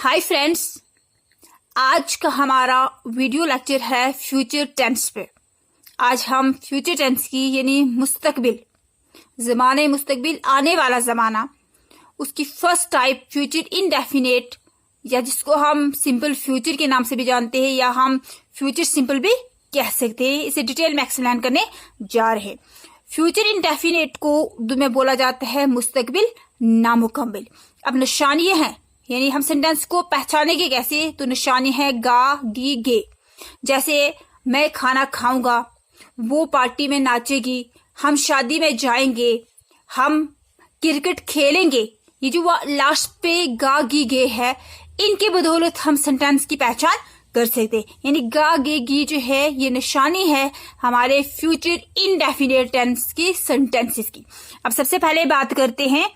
Hi friends, आज का हमारा वीडियो लेक्चर है फ्यूचर टेंस पे। आज हम फ्यूचर टेंस की यानी मुस्तकबिल, ज़माने मुस्तकबिल, आने वाला ज़माना, उसकी फर्स्ट टाइप फ्यूचर इंडेफिनेट या जिसको हम सिंपल फ्यूचर के नाम से भी जानते हैं या हम फ्यूचर सिंपल भी कह सकते हैं, इसे डिटेल में एक्सप्लेन करने जा रहे हैं। फ्यूचर इंडेफिनेट को उर्दू में बोला जाता है मुस्तकबिल नामुकम्मिल। अब निशानी है यानी हम सेंटेंस को पहचानेंगे कैसे, तो निशानी है गा गी गे। जैसे मैं खाना खाऊंगा, वो पार्टी में नाचेगी, हम शादी में जाएंगे, हम क्रिकेट खेलेंगे। ये जो लास्ट पे गा गी गे है, इनके बदौलत हम सेंटेंस की पहचान कर सकते हैं। यानी गा गे गी जो है ये निशानी है हमारे फ्यूचर इनडेफिनेट टेंस की सेंटेंसेस की। अब सबसे पहले बात करते हैं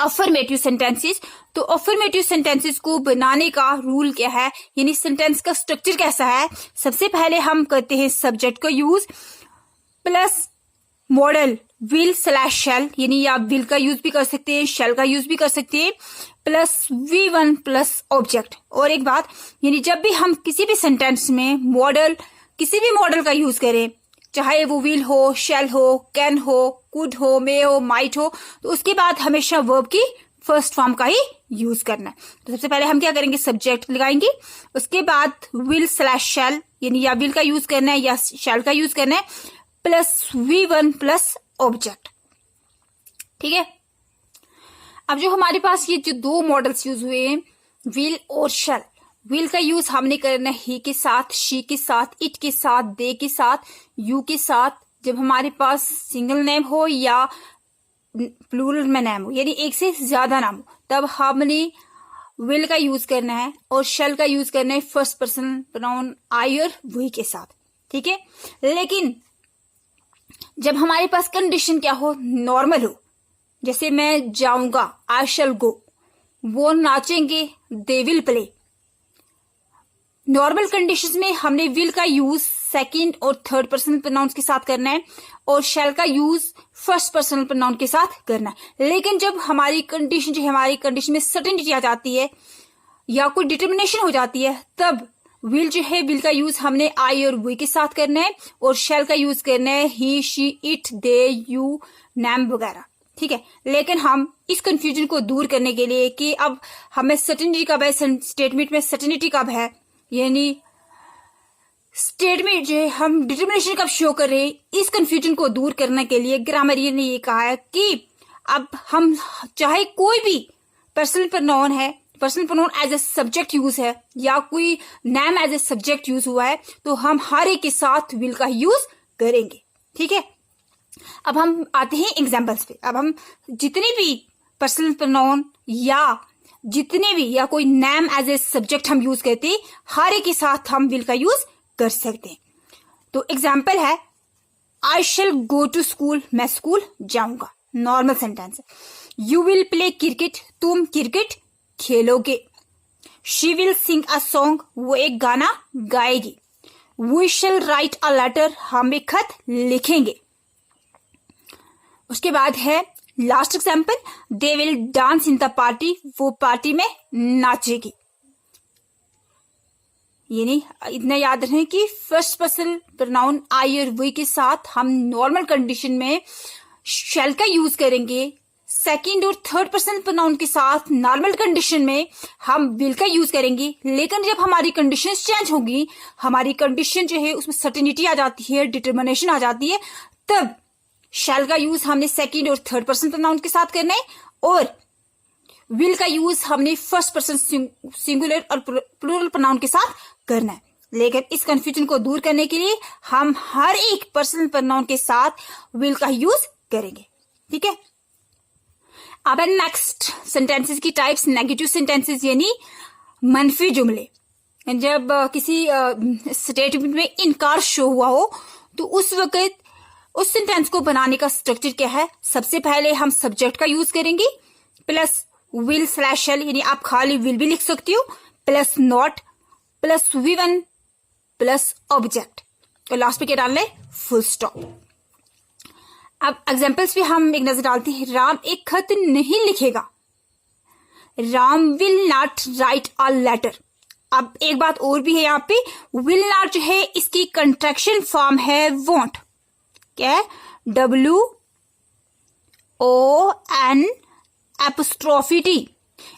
अफर्मेटिव सेंटेंसेस। तो अफर्मेटिव सेंटेंसेस को बनाने का रूल क्या है, यानी सेंटेंस का स्ट्रक्चर कैसा है। सबसे पहले हम करते हैं सब्जेक्ट का use plus modal will slash shall, यानी आप विल का यूज भी कर सकते हैं, शेल का यूज भी कर सकते हैं, प्लस V1 प्लस ऑब्जेक्ट। और एक बात, यानी जब भी हम किसी भी सेंटेंस में मॉडल, किसी भी मॉडल का यूज करें, चाहे वो विल हो, शेल हो, कैन हो, कुड हो, मे हो, माइट हो, तो उसके बाद हमेशा वर्ब की फर्स्ट फॉर्म का ही यूज करना है। तो सबसे पहले हम क्या करेंगे, सब्जेक्ट लगाएंगे, उसके बाद विल स्लैश शेल, यानी या विल का यूज करना है या शेल का यूज करना है, प्लस V1 प्लस ऑब्जेक्ट। ठीक है। अब जो हमारे पास ये जो दो मॉडल्स यूज हुए हैं, विल और शेल, विल का यूज हमने करना है ही के साथ, शी के साथ, इट के साथ, दे के साथ, यू के साथ। जब हमारे पास सिंगल नेम हो या प्लूरल में नेम हो, यानी एक से ज्यादा नाम हो, तब हमने विल का यूज करना है और शेल का यूज करना है फर्स्ट पर्सन प्रोनाउन आई और वी के साथ। ठीक है। लेकिन जब हमारे पास कंडीशन क्या हो, नॉर्मल हो, जैसे मैं जाऊंगा, आई शैल गो, वो नाचेंगे, they will play, normal conditions में हमने विल का यूज सेकंड और थर्ड पर्सन प्रोनाउंस के साथ करना है और शेल का यूज फर्स्ट पर्सन प्रोनाउन के साथ करना है। लेकिन जब हमारी कंडीशन जो है, हमारी कंडीशन में सर्टेनिटी आ जाती है या कोई डिटर्मिनेशन हो जाती है, तब विल जो है, विल का यूज हमने आई और वी के साथ करना है और शेल का यूज करना है he, she, it, they, you, name वगैरह। ठीक है। लेकिन हम इस कंफ्यूजन को दूर करने के लिए कि अब हमें सर्टेनिटी कब है, स्टेटमेंट में सर्टेनिटी कब है, यानी स्टेटमेंट जो है हम डिटर्मिनेशन कब शो कर रहे हैं, इस कंफ्यूजन को दूर करने के लिए ग्रामरियन ने ये कहा है कि अब हम चाहे कोई भी पर्सनल प्रोनाउन है, personal pronoun as a subject use है या कोई name as a subject use हुआ है, तो हम हर एक के साथ विल का यूज करेंगे। ठीक है। अब हम आते हैं एग्जाम्पल्स पे। अब हम जितने भी पर्सनल प्रोनाउन या जितने भी या कोई नेम एज ए सब्जेक्ट हम यूज करते हैं, हर एक के साथ हम विल का यूज कर सकते हैं। तो एग्जाम्पल है I shall go to school, मैं स्कूल जाऊंगा, नॉर्मल सेंटेंस है। यू विल प्ले क्रिकेट, तुम क्रिकेट खेलोगे। She will sing a song, वो एक गाना गाएगी। We shall write a letter, हम एक खत लिखेंगे। उसके बाद है last example, they will dance in the party, वो पार्टी में नाचेगी। यानी इतना याद रखें कि फर्स्ट पर्सन प्रोनाउन आई और वी के साथ हम नॉर्मल कंडीशन में शेल का यूज करेंगे, सेकंड और थर्ड पर्सन प्रोनाउन के साथ नॉर्मल कंडीशन में हम विल का यूज करेंगे। लेकिन जब हमारी कंडीशन चेंज होगी, हमारी कंडीशन जो है उसमें सर्टेनिटी आ जाती है, डिटर्मिनेशन आ जाती है, तब शेल का यूज हमने सेकंड और थर्ड पर्सन प्रोनाउन के साथ करना है और विल का यूज हमने फर्स्ट पर्सन सिंगुलर और प्लूरल प्रोनाउन के साथ करना है। लेकिन इस कंफ्यूजन को दूर करने के लिए हम हर एक पर्सनल प्रोनाउन के साथ विल का यूज करेंगे। ठीक है। अब नेक्स्ट सेंटेंसेस की टाइप्स, नेगेटिव सेंटेंसेस यानी मनफी जुमले। जब किसी स्टेटमेंट में इनकार शो हुआ हो, तो उस वक्त उस सेंटेंस को बनाने का स्ट्रक्चर क्या है, सबसे पहले हम सब्जेक्ट का यूज करेंगे प्लस विल स्लैश शेल, यानी आप खाली विल भी लिख सकती हो, plus not, plus V1 plus object और लास्ट पे क्या डालना है, फुल स्टॉप। अब एग्जाम्पल्स पे हम एक नजर डालते हैं। राम एक खत नहीं लिखेगा, Ram will not write a letter. अब एक बात और भी है यहाँ पे, विल नॉट जो है इसकी कंट्रैक्शन फॉर्म है वॉन्ट। क्या है? WON'।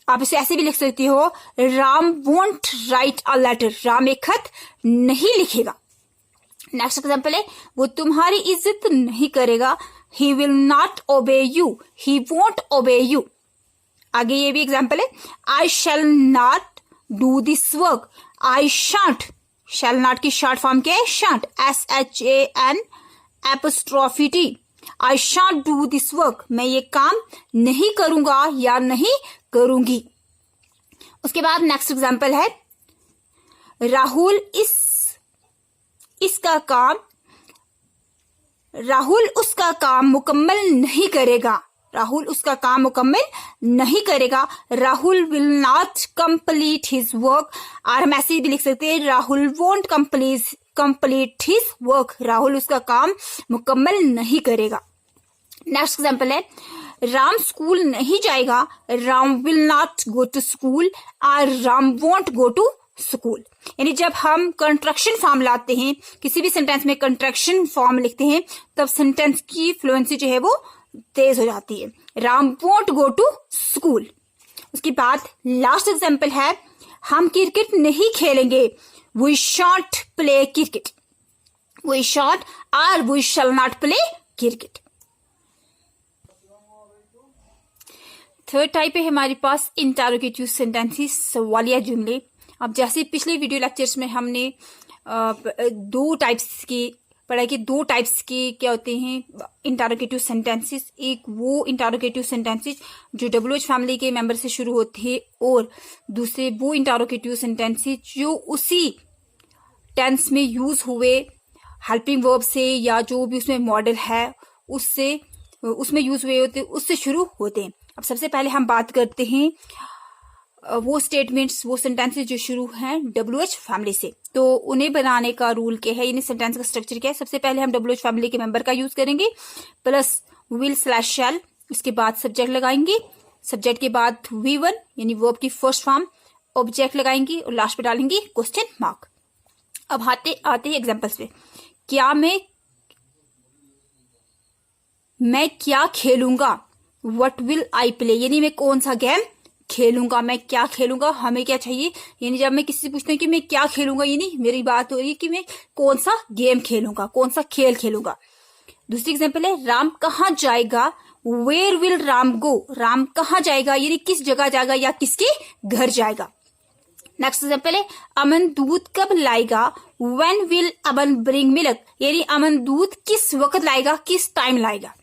आप इसे ऐसे भी लिख सकती हो, Ram won't write a letter. Ram एक खत नहीं लिखेगा। नेक्स्ट एग्जाम्पल है, वो तुम्हारी इज्जत नहीं करेगा। He will not obey you. He won't obey you. आगे ये भी एग्जाम्पल है, I shall not do this work. I shan't, shall not की शॉर्ट फॉर्म क्या है? Shan't, SHAN'। I shan't do this work. मैं ये काम नहीं करूंगा या नहीं करूंगी। उसके बाद नेक्स्ट एग्जाम्पल है, राहुल उसका काम मुकम्मल नहीं करेगा। राहुल उसका काम मुकम्मल नहीं करेगा। Rahul will not complete his work. और हम ऐसे भी लिख सकते हैं, Rahul won't complete his work. Rahul उसका काम मुकम्मल नहीं करेगा। नेक्स्ट एग्जाम्पल है, राम स्कूल नहीं जाएगा। Ram will not go to school. और Ram won't go to school. यानी जब हम कंट्रैक्शन फॉर्म लाते हैं, किसी भी सेंटेंस में कंट्रैक्शन फॉर्म लिखते हैं, तब सेंटेंस की फ्लुएंसी जो है वो तेज हो जाती है। Ram won't go to school. उसके बाद लास्ट एग्जाम्पल है, हम क्रिकेट नहीं खेलेंगे। We shan't play cricket. We shan't और we shall not play cricket. Third type है हमारे पास इंटरोगेटिव सेंटेंसेस, सवालिया जुमले। अब जैसे पिछले वीडियो लेक्चर्स में हमने दो टाइप्स की पढ़ा कि दो टाइप्स के क्या होते हैं इंटरोगेटिव सेंटेंसेस। एक वो इंटरोगेटिव सेंटेंसेस जो WH फैमिली के मेंबर से शुरू होते हैं, और दूसरे वो इंटरोगेटिव सेंटेंसेस जो उसी टेंस में यूज हुए हेल्पिंग वर्ब से या जो भी उसमें मॉडल है उसमें यूज हुए होते, उससे शुरू होते हैं। अब सबसे पहले हम बात करते हैं वो स्टेटमेंट्स, वो सेंटेंसेस जो शुरू हैं WH फैमिली से। तो उन्हें बनाने का रूल क्या है, यानी सेंटेंस का स्ट्रक्चर क्या है। सबसे पहले हम WH फैमिली के मेंबर का यूज करेंगे, प्लस विल स्लैश शैल। उसके बाद सब्जेक्ट लगाएंगे, सब्जेक्ट के बाद V1 यानी वर्ब की फर्स्ट फॉर्म, ऑब्जेक्ट लगाएंगे और लास्ट पे डालेंगे क्वेश्चन मार्क। अब आते हैं एग्जाम्पल्स पे। क्या मैं क्या खेलूंगा। व्हाट विल आई प्ले, यानी मैं कौन सा गेम खेलूंगा। मैं क्या खेलूंगा, हमें क्या चाहिए, यानी जब मैं किसी से पूछती हूँ कि मैं क्या खेलूंगा, यानी मेरी बात हो रही है कि मैं कौन सा गेम खेलूंगा, कौन सा खेल खेलूंगा। दूसरी एग्जाम्पल है, राम कहाँ जाएगा। वेयर विल राम गो। राम कहाँ जाएगा, यानी किस जगह जाएगा या किसके घर जाएगा। नेक्स्ट एग्जाम्पल है, अमन दूध कब लाएगा। When will Aman bring milk, यानी अमन दूध किस वक्त लाएगा, किस टाइम लाएगा।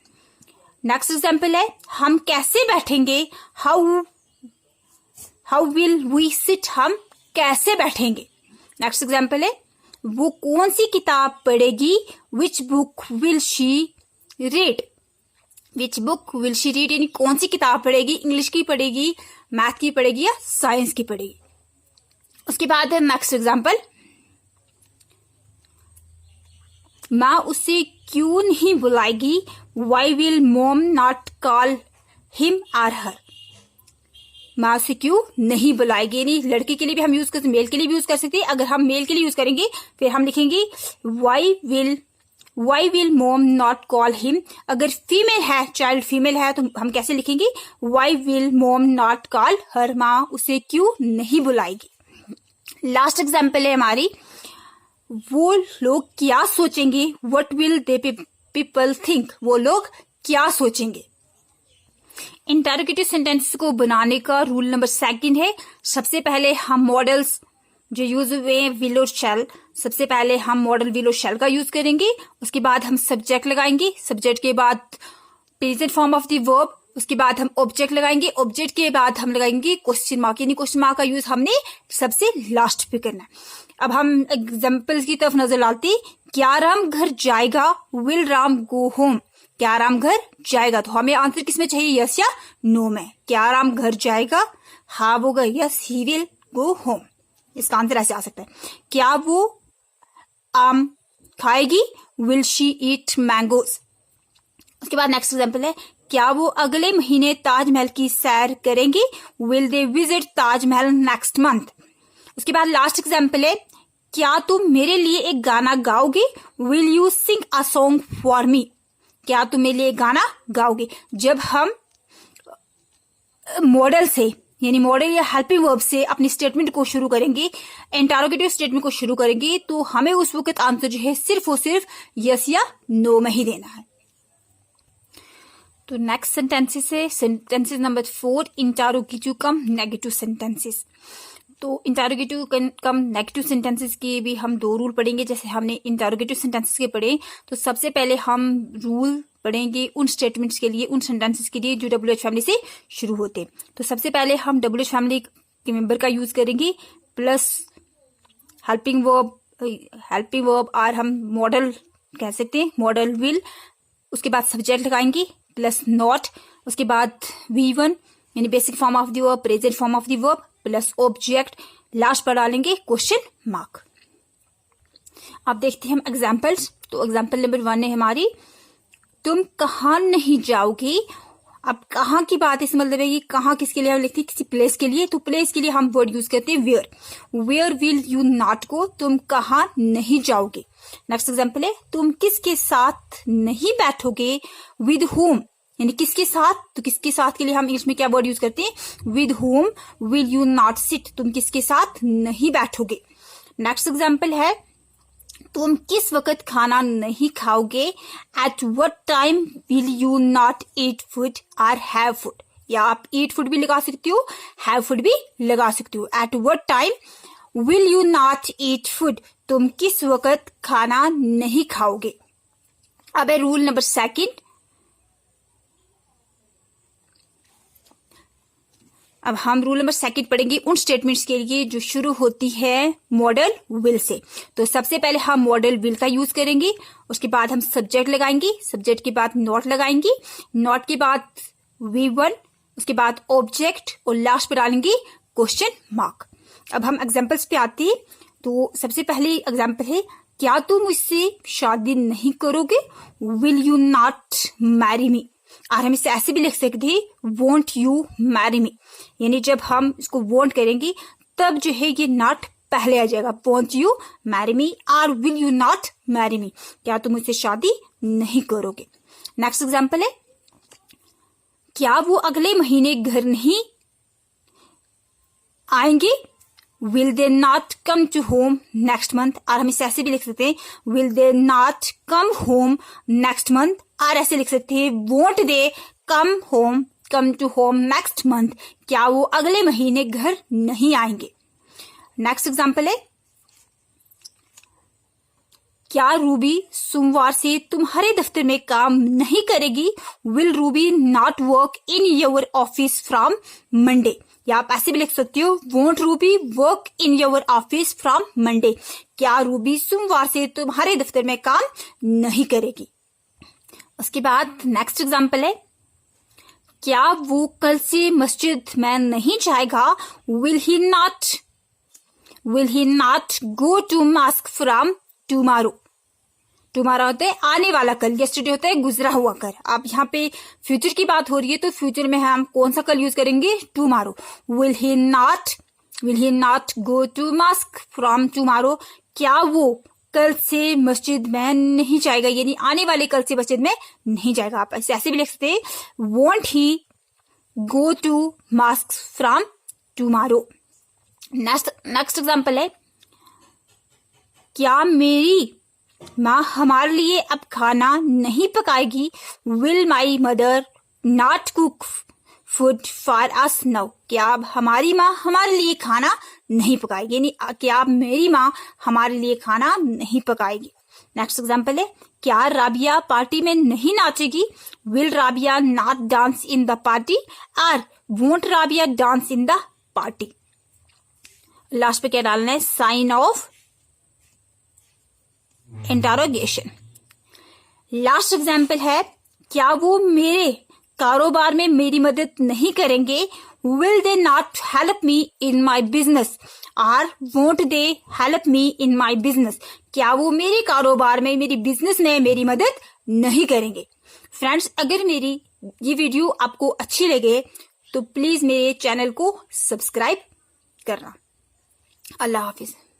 नेक्स्ट एग्जाम्पल है, हम कैसे बैठेंगे। हाउ विल वी सिट, हम कैसे बैठेंगे। नेक्स्ट एग्जाम्पल है, वो कौन सी किताब पढ़ेगी। Which book will she read. Which book will she read, यानी कौन सी किताब पढ़ेगी, इंग्लिश की पढ़ेगी, मैथ की पढ़ेगी या साइंस की पढ़ेगी। उसके बाद है नेक्स्ट एग्जाम्पल, माँ उसे क्यों नहीं बुलाएगी। Why will mom not call him और हर। माँ उसे क्यों नहीं बुलाएगी, यानी लड़के के लिए भी हम यूज कर सकते, मेल के लिए भी यूज कर सकते हैं। अगर हम मेल के लिए यूज करेंगे फिर हम लिखेंगे why will mom not call him. अगर फीमेल है, चाइल्ड फीमेल है, तो हम कैसे लिखेंगे, why will mom not call her. माँ उसे क्यों नहीं बुलाएगी। लास्ट एग्जाम्पल है हमारी, वो लोग क्या सोचेंगे। What will they people think, वो लोग क्या सोचेंगे। इंटरोगेटिव सेंटेंस को बनाने का रूल नंबर 2 है, सबसे पहले हम मॉडल्स जो यूज हुए हैं विल और शैल, सबसे पहले हम मॉडल विल और शैल का यूज करेंगे। उसके बाद हम सब्जेक्ट लगाएंगे, सब्जेक्ट के बाद present form of the verb, उसके बाद हम ऑब्जेक्ट लगाएंगे, ऑब्जेक्ट के बाद हम लगाएंगे क्वेश्चन मार्क, यानी क्वेश्चन मार्क का यूज हमने सबसे लास्ट पे करना है। अब हम एग्जाम्पल्स की तरफ नजर डालते हैं। क्या राम घर जाएगा। Will Ram go home. क्या राम घर जाएगा, तो हमें आंसर किसमें चाहिए, यस या नो में। क्या राम घर जाएगा, हाँ होगा yes, he will go home. इसका आंसर ऐसे आ सकता है। क्या वो आम खाएगी। Will she eat mangoes. उसके बाद नेक्स्ट एग्जाम्पल है, क्या वो अगले महीने ताजमहल की सैर करेंगे? Will they visit Taj Mahal next month? उसके बाद लास्ट एग्जाम्पल है, क्या तुम मेरे लिए एक गाना गाओगे? Will you sing a song for me? क्या तुम मेरे लिए एक गाना गाओगे? जब हम मॉडल से यानी मॉडल या हेल्पिंग वर्ब से अपनी स्टेटमेंट को शुरू करेंगे, इंटरोगेटिव स्टेटमेंट को शुरू करेंगे, तो हमें उस वक्त आंसर जो है सिर्फ और सिर्फ यस या नो में ही देना है। तो नेक्स्ट सेंटेंसेस है सेंटेंसेस नंबर 4, इंटरोगेटिव कम नेगेटिव सेंटेंसेस। तो इंटरोगेटिव कम नेगेटिव सेंटेंसेस के भी हम 2 रूल पढ़ेंगे। जैसे हमने इंटरोगेटिव सेंटेंसेस के पढ़े, तो सबसे पहले हम रूल पढ़ेंगे उन स्टेटमेंट्स के लिए, उन सेंटेंसेस के लिए जो WH फैमिली से शुरू होते हैं। तो सबसे पहले हम WH फैमिली के मेंबर का यूज करेंगे प्लस हेल्पिंग वर्ब और हम मॉडल कह सकते हैं, मॉडल विल, उसके बाद सब्जेक्ट लगाएंगे प्लस नॉट, उसके बाद V1 यानी basic form of the verb, present form of the verb plus object, last पर डालेंगे क्वेश्चन मार्क। अब देखते हैं हम एग्जाम्पल्स। तो एग्जाम्पल नंबर 1 है हमारी, तुम कहाँ नहीं जाओगी। अब कहाँ की बात इस मतलब है कि कहाँ किसके लिए हम लिखते हैं, किसी प्लेस के लिए। तो प्लेस के लिए हम वर्ड यूज करते हैं where. Where will you not go? तुम कहाँ नहीं जाओगे। नेक्स्ट एग्जाम्पल है, तुम किसके साथ नहीं बैठोगे? विद होम यानी किसके साथ। तो किसके साथ के लिए हम इंग्लिश में क्या वर्ड यूज करते हैं, with home will you not sit? तुम किसके साथ नहीं बैठोगे। नेक्स्ट एग्जाम्पल है, तुम किस वक्त खाना नहीं खाओगे? At what time will you not eat food और हैव फूड? या आप ईट फूड भी लगा सकते हो, हैव फूड भी लगा सकते हो। At what time will you not eat food? तुम किस वक्त खाना नहीं खाओगे। अब है रूल नंबर 2। अब हम रूल नंबर 2 पढ़ेंगे उन स्टेटमेंट्स के लिए जो शुरू होती है मॉडल विल से। तो सबसे पहले हम मॉडल विल का यूज करेंगे, उसके बाद हम सब्जेक्ट लगाएंगे, सब्जेक्ट के बाद नॉट लगाएंगे, नॉट के बाद V1, उसके बाद ऑब्जेक्ट और लास्ट पर डालेंगे क्वेश्चन मार्क। अब हम एग्जाम्पल्स पे आते हैं। तो सबसे पहले एग्जाम्पल है, क्या तुम मुझसे शादी नहीं करोगे? Will you not marry me? और हम इसे ऐसे भी लिख सकते हैं, वॉन्ट यू मैरी मी? यानी जब हम इसको वॉन्ट करेंगे तब जो है ये नॉट पहले आ जाएगा, वॉन्ट यू मैरी मी और will you not marry me? क्या तुम मुझसे शादी नहीं करोगे। नेक्स्ट एग्जाम्पल है, क्या वो अगले महीने घर नहीं आएंगे? Will they not come to home next month? और हम इसे ऐसे भी लिख सकते हैं, will they not come home next month? और ऐसे लिख सकते हैं, won't they come to home next month? क्या वो अगले महीने घर नहीं आएंगे। नेक्स्ट एग्जाम्पल है, क्या रूबी सोमवार से तुम्हारे दफ्तर में काम नहीं करेगी? Will Ruby not work in your office from Monday? या आप ऐसे भी लिख सकते हो, won't Ruby work in your office from Monday? क्या रूबी सोमवार से तुम्हारे दफ्तर में काम नहीं करेगी। उसके बाद नेक्स्ट एग्जाम्पल है, क्या वो कल से मस्जिद में नहीं जाएगा? Will he not go to mosque from tomorrow? Tomorrow होता है आने वाला कल, यस्टरडे होता है गुजरा हुआ कल। अब यहाँ पे फ्यूचर की बात हो रही है, तो फ्यूचर में हम कौन सा कल यूज करेंगे, tomorrow. Will he not go to mosque from tomorrow? क्या वो कल से मस्जिद में नहीं जाएगा, यानी आने वाले कल से मस्जिद में नहीं जाएगा। आप ऐसे भी लिख सकते हैं, won't he go to mosque from tomorrow. Next example है, क्या मेरी माँ हमारे लिए अब खाना नहीं पकाएगी? Will my mother not cook food for us now? क्या अब हमारी माँ हमारे लिए खाना नहीं पकाएगी, यानी क्या मेरी माँ हमारे लिए खाना नहीं पकाएगी। नेक्स्ट एग्जाम्पल है, क्या राबिया पार्टी में नहीं नाचेगी? Will Rabia not dance in the party? और won't Rabia dance in the party? Last पे क्या डालना है, sign of interrogation. Last example है, क्या वो मेरे कारोबार में मेरी मदद नहीं करेंगे? Will they not help me in my business? और won't they help me in my business? क्या वो मेरे कारोबार में, मेरी बिजनेस में मेरी मदद नहीं करेंगे। फ्रेंड्स, अगर मेरी ये वीडियो आपको अच्छी लगे तो प्लीज मेरे चैनल को सब्सक्राइब करना। अल्लाह हाफिज।